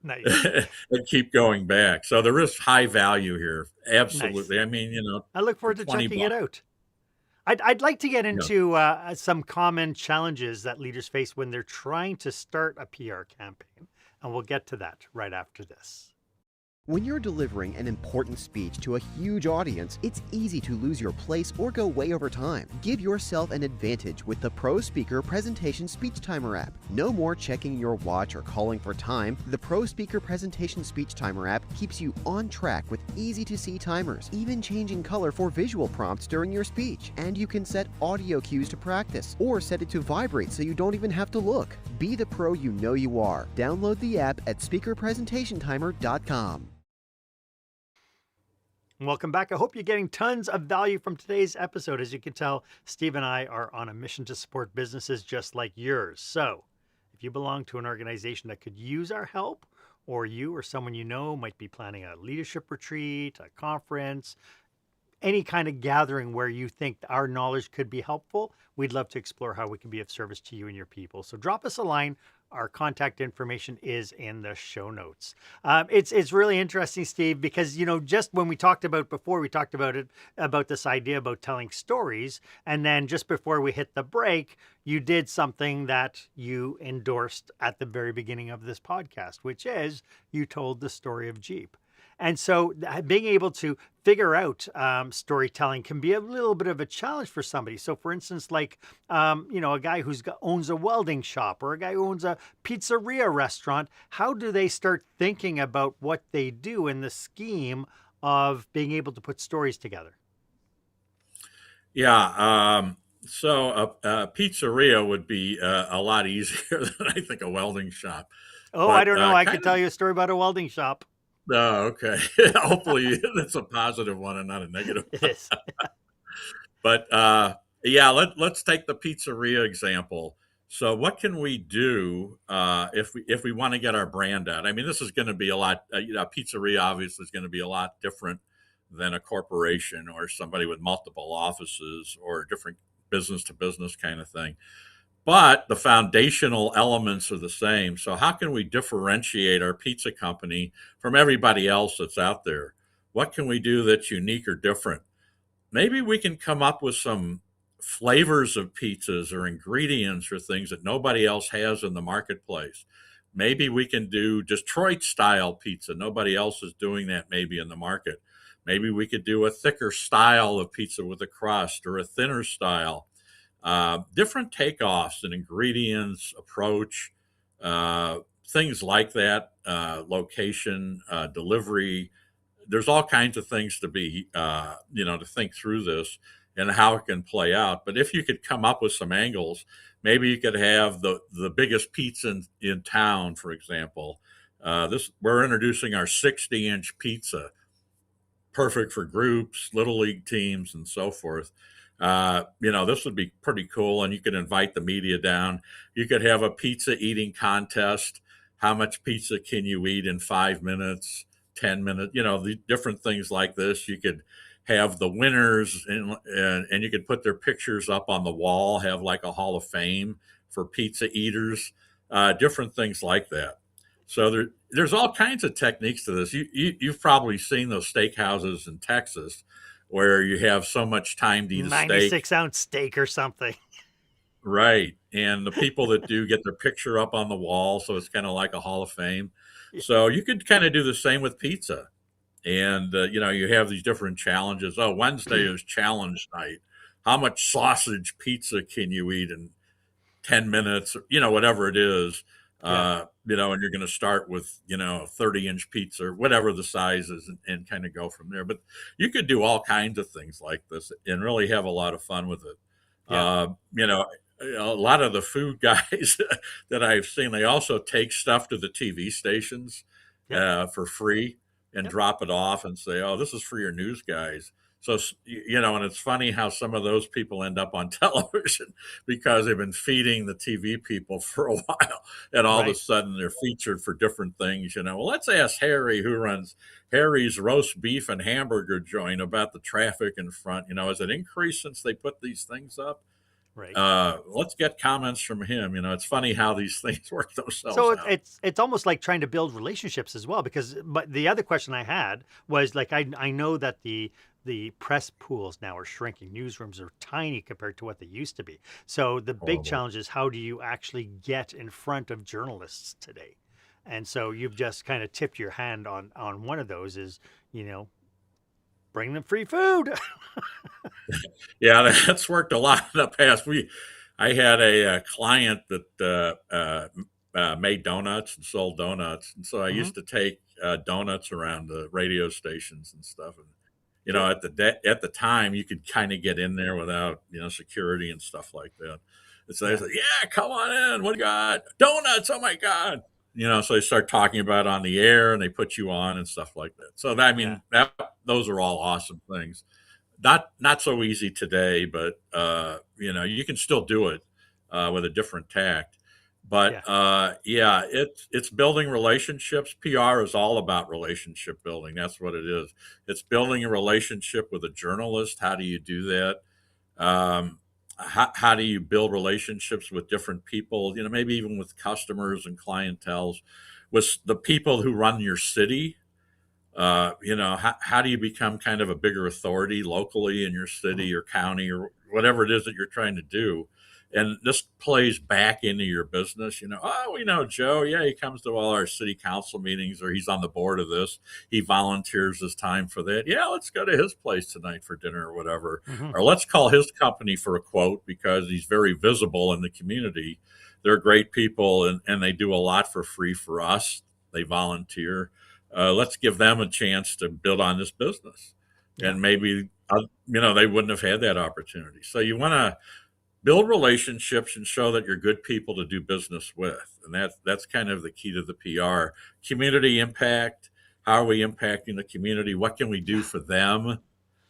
Nice. And keep going back. So there is high value here. Nice. Absolutely. I mean, I look for forward to 20 checking it bucks. out. I'd like to get Yeah. into some common challenges that leaders face when they're trying to start a PR campaign, and we'll get to that right after this. When you're delivering an important speech to a huge audience, it's easy to lose your place or go way over time. Give yourself an advantage with the Pro Speaker Presentation Speech Timer app. No more checking your watch or calling for time. The Pro Speaker Presentation Speech Timer app keeps you on track with easy-to-see timers, even changing color for visual prompts during your speech. And you can set audio cues to practice, or set it to vibrate so you don't even have to look. Be the pro you know you are. Download the app at speakerpresentationtimer.com. Welcome back. I hope you're getting tons of value from today's episode. As you can tell, Steve and I are on a mission to support businesses just like yours. So, if you belong to an organization that could use our help, or you or someone you know might be planning a leadership retreat, a conference, any kind of gathering where you think our knowledge could be helpful, we'd love to explore how we can be of service to you and your people. So drop us a line Our contact information is in the show notes. It's really interesting, Steve, because just when we talked about before, we talked about it about this idea about telling stories, and then just before we hit the break, you did something that you endorsed at the very beginning of this podcast, which is you told the story of Jeep. And so being able to figure out storytelling can be a little bit of a challenge for somebody. So for instance, like, a guy owns a welding shop or a guy who owns a pizzeria restaurant, how do they start thinking about what they do in the scheme of being able to put stories together? Yeah. So a pizzeria would be a lot easier than I think a welding shop. Oh, I But don't know. I kind could of, tell you a story about a welding shop. oh, okay. Hopefully that's a positive one and not a negative It one. is. But yeah, let's take the pizzeria example. So what can we do if we want to get our brand out? I mean, this is going to be a lot. A pizzeria obviously is going to be a lot different than a corporation or somebody with multiple offices or different business to business kind of thing. But the foundational elements are the same. So how can we differentiate our pizza company from everybody else that's out there? What can we do that's unique or different? Maybe we can come up with some flavors of pizzas or ingredients or things that nobody else has in the marketplace. Maybe we can do Detroit style pizza. Nobody else is doing that maybe in the market. Maybe we could do a thicker style of pizza with a crust or a thinner style. Different takeoffs and ingredients, approach, things like that, location, delivery. There's all kinds of things to be, to think through this and how it can play out. But if you could come up with some angles, maybe you could have the biggest pizza in town, for example. This we're introducing our 60-inch pizza, perfect for groups, little league teams, and so forth. This would be pretty cool, and you could invite the media down. You could have a pizza eating contest. How much pizza can you eat in 5 minutes, 10 minutes? The different things like this. You could have the winners, and you could put their pictures up on the wall. Have like a Hall of Fame for pizza eaters. Different things like that. So there's all kinds of techniques to this. You've probably seen those steakhouses in Texas where you have so much time to eat a steak. 96-ounce steak or something. Right. And the people that do get their picture up on the wall. So it's kind of like a Hall of Fame. Yeah. So you could kind of do the same with pizza. And, you have these different challenges. Oh, Wednesday is challenge night. How much sausage pizza can you eat in 10 minutes, whatever it is, Yeah. and you're going to start with, 30-inch pizza or whatever the size is and kind of go from there. But you could do all kinds of things like this and really have a lot of fun with it. Yeah. A lot of the food guys that I've seen, they also take stuff to the TV stations for free and Yep. drop it off and say, oh, this is for your news guys. So, and it's funny how some of those people end up on television because they've been feeding the TV people for a while. And all of a Right. sudden they're featured for different things. Well, let's ask Harry, who runs Harry's roast beef and hamburger joint, about the traffic in front. Has it increased since they put these things up? Right. Let's get comments from him. It's funny how these things work themselves So out. it's almost like trying to build relationships as well, because but the other question I had was like I know that the press pools now are shrinking. Newsrooms are tiny compared to what they used to be. So the big Horrible. challenge is, how do you actually get in front of journalists today? And so you've just kind of tipped your hand on one of those is, bring them free food. Yeah, that's worked a lot in the past. I had a client that made donuts and sold donuts, and so I Hmm. used to take donuts around the radio stations and stuff. And Yeah. at the time, you could kind of get in there without security and stuff like that. And so they Yeah. said, "Yeah, come on in. What do you got? Donuts? Oh my god!" So they start talking about it on the air, and they put you on and stuff like that. So that, I Yeah. mean, those are all awesome things. Not so easy today, but you can still do it with a different tact. But Yeah. yeah, it's building relationships. PR is all about relationship building. That's what it is. It's building a relationship with a journalist. How do you do that? Um, how do you build relationships with different people, maybe even with customers and clientels, with the people who run your city. How do you become kind of a bigger authority locally in your Mhm. city or county or whatever it is that you're trying to do? And this plays back into your business. Oh, we know Joe. Yeah, he comes to all our city council meetings, or he's on the board of this. He volunteers his time for that. Yeah, let's go to his place tonight for dinner or whatever. Mhm. Or let's call his company for a quote because he's very visible in the community. They're great people, and they do a lot for free for us. They volunteer. Let's give them a chance to build on this business. Yeah. And maybe, they wouldn't have had that opportunity. So you want to build relationships and show that you're good people to do business with. And that's kind of the key to the PR. Community impact. How are we impacting the community? What can we do Yeah. for them?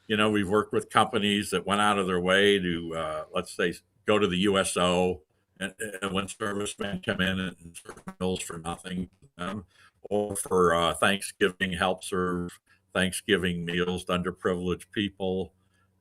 We've worked with companies that went out of their way to, let's say, go to the USO, and when servicemen come in and serve meals for nothing, or for Thanksgiving, help serve Thanksgiving meals to underprivileged people,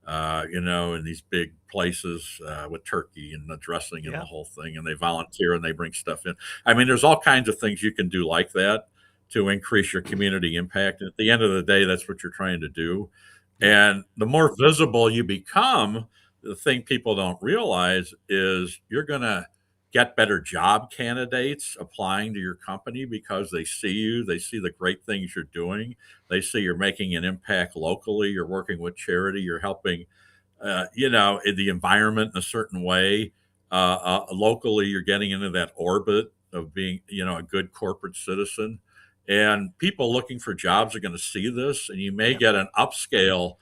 in these big places with turkey and the dressing and the Yeah. whole thing. And they volunteer and they bring stuff in. I mean, there's all kinds of things you can do like that to increase your community impact. And at the end of the day, that's what you're trying to do. Yeah. And the more visible you become, the thing people don't realize is you're going to get better job candidates applying to your company because they see you, they see the great things you're doing, they see you're making an impact locally, you're working with charity, you're helping, in the environment in a certain way. Locally, you're getting into that orbit of being, a good corporate citizen. And people looking for jobs are going to see this, and you may Yeah. get an upscale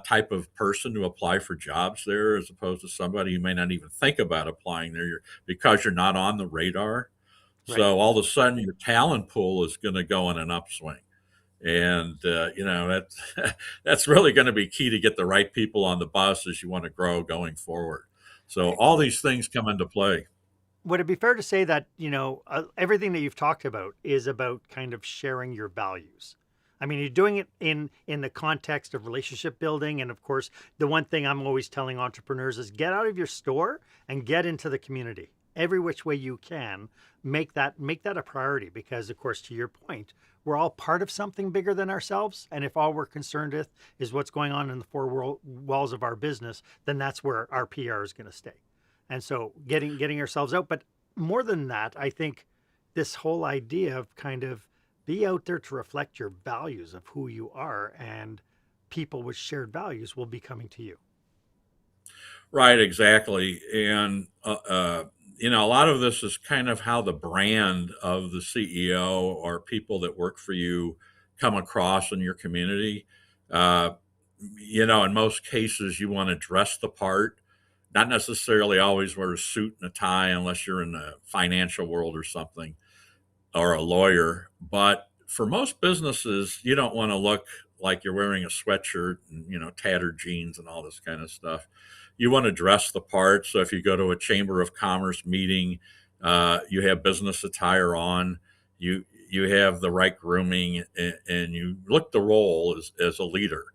type of person to apply for jobs there, as opposed to somebody who may not even think about applying there because you're not on the radar. Right. So all of a sudden, your talent pool is going to go in an upswing. And that's really going to be key to get the right people on the bus as you want to grow going forward. So all these things come into play. Would it be fair to say that, everything that you've talked about is about kind of sharing your values? I mean, you're doing it in the context of relationship building, and of course, the one thing I'm always telling entrepreneurs is get out of your store and get into the community. Every which way you can, make that a priority because, of course, to your point, we're all part of something bigger than ourselves, and if all we're concerned with is what's going on in the walls of our business, then that's where our PR is going to stay. And so getting ourselves out, but more than that, I think this whole idea of kind of be out there to reflect your values of who you are, and people with shared values will be coming to you. Right, exactly. And, a lot of this is kind of how the brand of the CEO or people that work for you come across in your community. Uh, in most cases, you want to dress the part, not necessarily always wear a suit and a tie unless you're in the financial world or something, or a lawyer. But for most businesses, you don't want to look like you're wearing a sweatshirt and, tattered jeans and all this kind of stuff. You want to dress the part. So if you go to a chamber of commerce meeting, you have business attire on, you have the right grooming, and you look the role as a leader.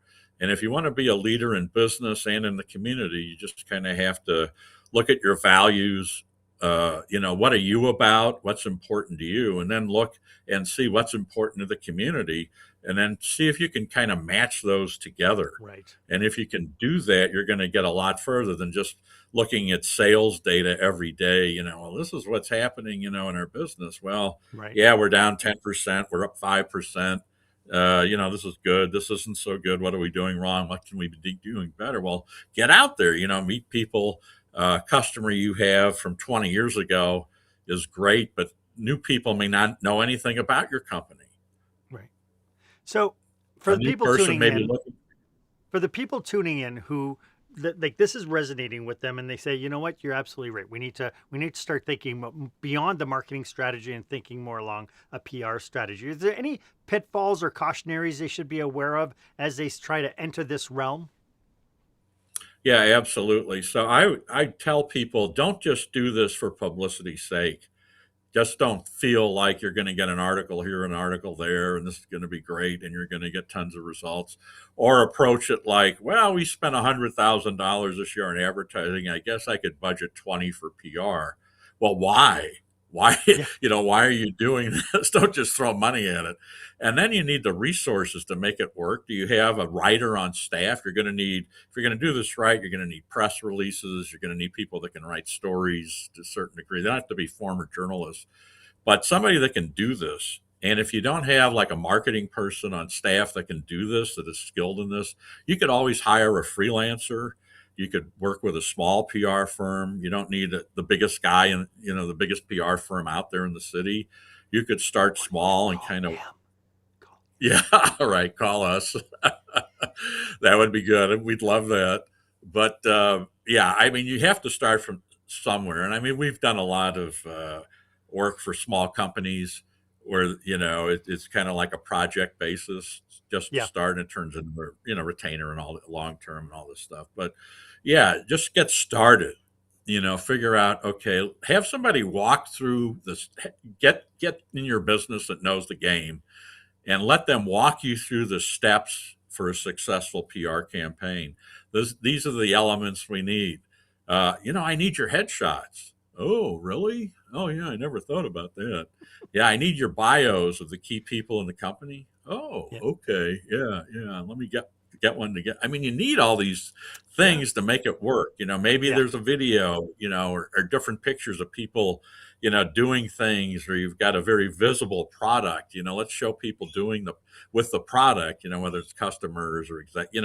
And if you want to be a leader in business and in the community, you just kind of have to look at your values. What are you about? What's important to you? And then look and see what's important to the community, and then see if you can kind of match those together. Right. And if you can do that, you're going to get a lot further than just looking at sales data every day. Well, this is what's happening, in our business. Well, Right. yeah, we're down 10%, we're up 5%. This is good. This isn't so good. What are we doing wrong? What can we be doing better? Well, get out there, meet people. Customer you have from 20 years ago is great, but new people may not know anything about your company. Right. So for A the new people person tuning may be in, looking. who like this is resonating with them, and they say, you know what, you're absolutely right. We need to start thinking beyond the marketing strategy and thinking more along a PR strategy. Is there any pitfalls or cautionaries they should be aware of as they try to enter this realm? Yeah, absolutely. So I tell people, don't just do this for publicity's sake. Just don't feel like you're going to get an article here, an article there, and this is going to be great, and you're going to get tons of results. Or approach it like, well, we spent $100,000 this year on advertising. I guess I could budget 20 for PR. Well, why? Why, Yeah. why are you doing this? Don't just throw money at it. And then you need the resources to make it work. Do you have a writer on staff? You're going to need, if you're going to do this right, you're going to need press releases. You're going to need people that can write stories to a certain degree. They don't have to be former journalists, but somebody that can do this. And if you don't have like a marketing person on staff that can do this, that is skilled in this, you could always hire a freelancer. You could work with a small PR firm. You don't need the biggest guy and the biggest PR firm out there in the city. You could start small and kind of, yeah, all right, call us. That would be good. We'd love that. But yeah, I mean, you have to start from somewhere. And I mean, we've done a lot of work for small companies where, it's kind of like a project basis just to Yeah. start, and it turns into, retainer and all the long term and all this stuff. But yeah, just get started. Figure out, okay, have somebody walk through this, get in your business that knows the game, and let them walk you through the steps for a successful PR campaign. These are the elements we need. I need your headshots. Oh, really? Oh, yeah, I never thought about that. Yeah, I need your bios of the key people in the company. Oh, Yeah. okay. Yeah, yeah. Let me get one to get. I mean, you need all these things to make it work. Maybe Yeah. there's a video, or different pictures of people, doing things, or you've got a very visible product. Let's show people doing with the product, whether it's customers or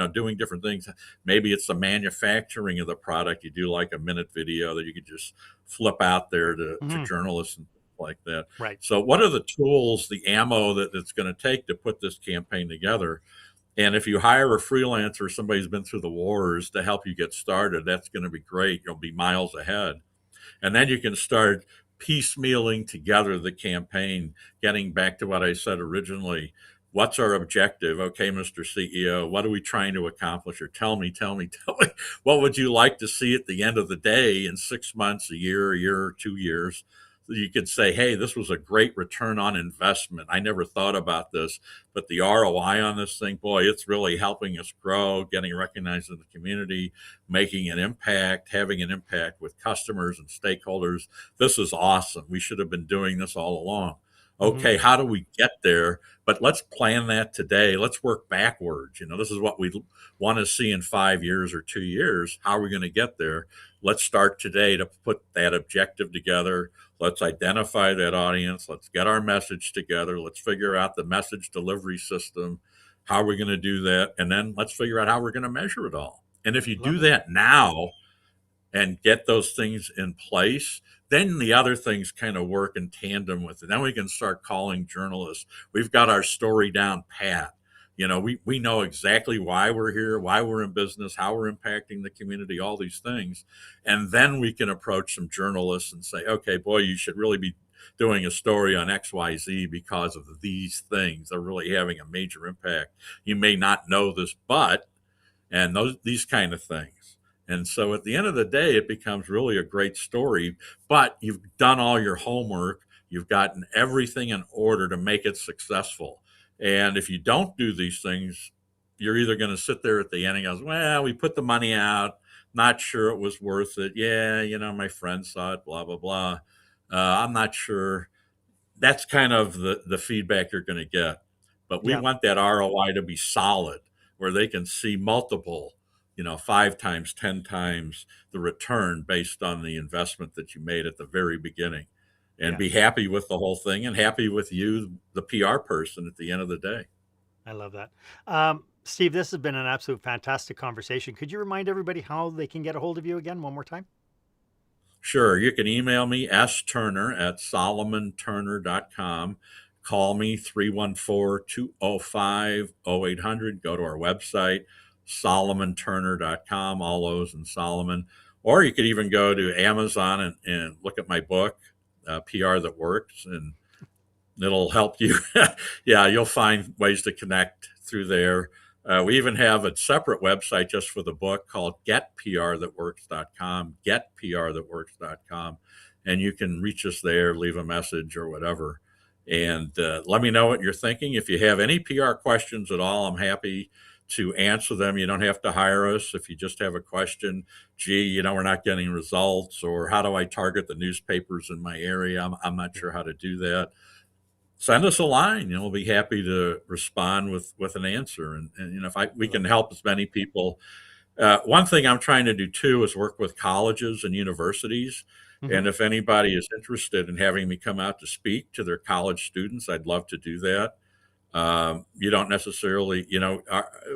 doing different things. Maybe it's the manufacturing of the product. You do like a minute video that you could just flip out there to Mhm. journalists and like that. Right. So what are the tools, the ammo that it's going to take to put this campaign together? And if you hire a freelancer, somebody who's been through the wars to help you get started, that's going to be great. You'll be miles ahead. And then you can start piecemealing together the campaign, getting back to what I said originally. What's our objective? Okay, Mr. CEO, what are we trying to accomplish? Or tell me, what would you like to see at the end of the day in 6 months, a year, or 2 years? You could say, hey, this was a great return on investment. I never thought about this, but the ROI on this thing, boy, it's really helping us grow, getting recognized in the community, making an impact, having an impact with customers and stakeholders. This is awesome. We should have been doing this all along. Mhm. Okay, how do we get there? But let's plan that today. Let's work backwards. This is what we want to see in 5 years or 2 years. How are we going to get there? Let's start today to put that objective together. Let's identify that audience. Let's get our message together. Let's figure out the message delivery system. How are we going to do that? And then let's figure out how we're going to measure it all. And if you do Love it. that now and get those things in place, then the other things kind of work in tandem with it. Then we can start calling journalists. We've got our story down pat. We know exactly why we're here, why we're in business, how we're impacting the community, all these things. And then we can approach some journalists and say, okay, boy, you should really be doing a story on XYZ because of these things. They're really having a major impact. You may not know this, but, and these kind of things. And so at the end of the day, it becomes really a great story, but you've done all your homework. You've gotten everything in order to make it successful. And if you don't do these things, you're either going to sit there at the end and go, well, we put the money out, not sure it was worth it. Yeah, my friend saw it, blah, blah, blah. I'm not sure. That's kind of the feedback you're going to get. But we Yeah. want that ROI to be solid, where they can see multiple, 5 times, 10 times the return based on the investment that you made at the very beginning, and Yeah. be happy with the whole thing and happy with you, the PR person, at the end of the day. I love that. Steve, this has been an absolute fantastic conversation. Could you remind everybody how they can get a hold of you again one more time? Sure. You can email me, sturner@solomonturner.com. Call me, 314-205-0800. Go to our website, solomonturner.com, all those in Solomon. Or you could even go to Amazon and look at my book, PR That Works, and it'll help you. Yeah, you'll find ways to connect through there. We even have a separate website just for the book called getprthatworks.com, getprthatworks.com. and you can reach us there, leave a message or whatever. And let me know what you're thinking. If you have any PR questions at all, I'm happy to answer them. You don't have to hire us. If you just have a question, gee, we're not getting results, or how do I target the newspapers in my area? I'm not sure how to do that. Send us a line. We'll be happy to respond with an answer. And if we can help as many people. One thing I'm trying to do too is work with colleges and universities. Hmm. And if anybody is interested in having me come out to speak to their college students, I'd love to do that. You don't necessarily,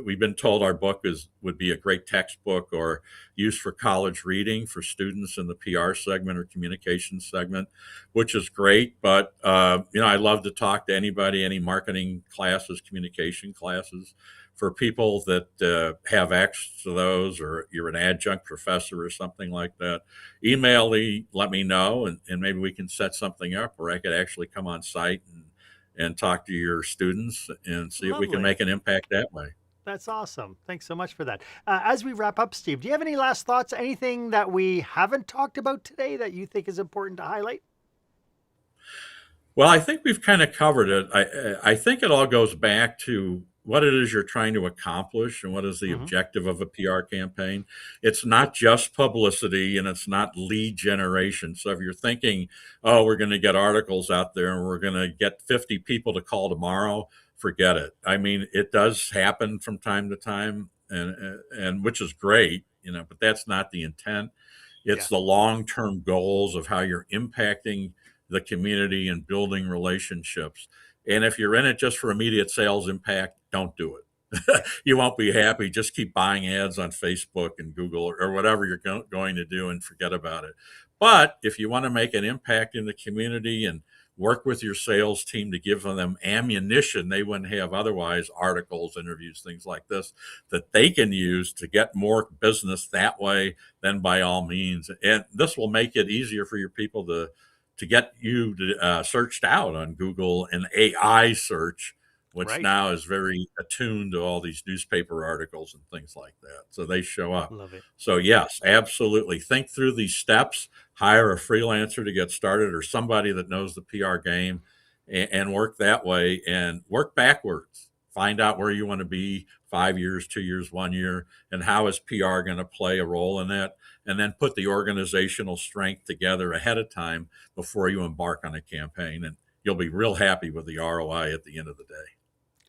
we've been told our book would be a great textbook or used for college reading for students in the PR segment or communications segment, which is great. But, I love to talk to anybody, any marketing classes, communication classes. For people that have access to those, or you're an adjunct professor or something like that, email me, let me know, and maybe we can set something up where I could actually come on site and talk to your students and see if we can Lovely. make an impact that way. That's awesome. Thanks so much for that. As we wrap up, Steve, do you have any last thoughts? Anything that we haven't talked about today that you think is important to highlight? Well, I think we've kind of covered it. I think it all goes back to what it is you're trying to accomplish and what is the Hmm. objective of a PR campaign. It's not just publicity and it's not lead generation. So if you're thinking, oh, we're going to get articles out there and we're going to get 50 people to call tomorrow, forget it. I mean, it does happen from time to time, and which is great, but that's not the intent. Yeah. It's the long-term goals of how you're impacting the community and building relationships. And if you're in it just for immediate sales impact, don't do it. Yeah. You won't be happy. Just keep buying ads on Facebook and Google, or whatever you're going to do, and forget about it. But if you want to make an impact in the community and work with your sales team to give them ammunition they wouldn't have otherwise, articles, interviews, things like this, that they can use to get more business that way, then by all means. And this will make it easier for your people to get you searched out on Google and AI search, which Right. now is very attuned to all these newspaper articles and things like that. So they show up. Love it. So, yes, absolutely. Think through these steps, hire a freelancer to get started or somebody that knows the PR game, and work that way and work backwards. Find out where you want to be 5 years, 2 years, 1 year, and how is PR going to play a role in that. And then put the organizational strength together ahead of time before you embark on a campaign. And you'll be real happy with the ROI at the end of the day.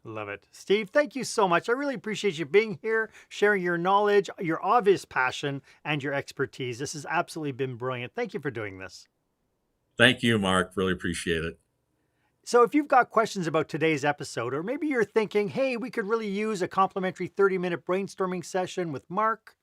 Love it. Steve, thank you so much. I really appreciate you being here, sharing your knowledge, your obvious passion, and your expertise. This has absolutely been brilliant. Thank you for doing this. Thank you, Mark. Really appreciate it. So, if you've got questions about today's episode, or maybe you're thinking, hey, we could really use a complimentary 30-minute brainstorming session with Mark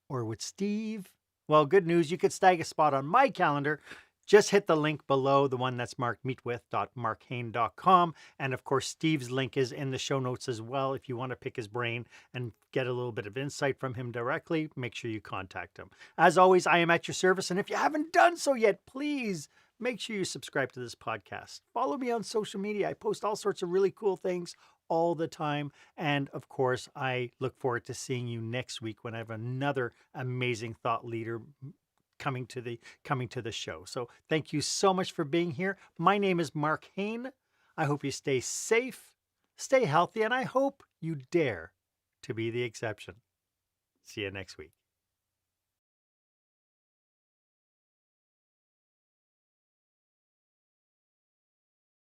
or with Steve, well, good news, you could snag a spot on my calendar. Just hit the link below, the one that's marked meetwith.marchaine.com. And of course, Steve's link is in the show notes as well. If you want to pick his brain and get a little bit of insight from him directly, make sure you contact him. As always, I am at your service. And if you haven't done so yet, please make sure you subscribe to this podcast. Follow me on social media. I post all sorts of really cool things all the time. And of course, I look forward to seeing you next week when I have another amazing thought leader coming to the show. So thank you so much for being here. My name is Marc Haine. I hope you stay safe, stay healthy, and I hope you dare to be the exception. See you next week.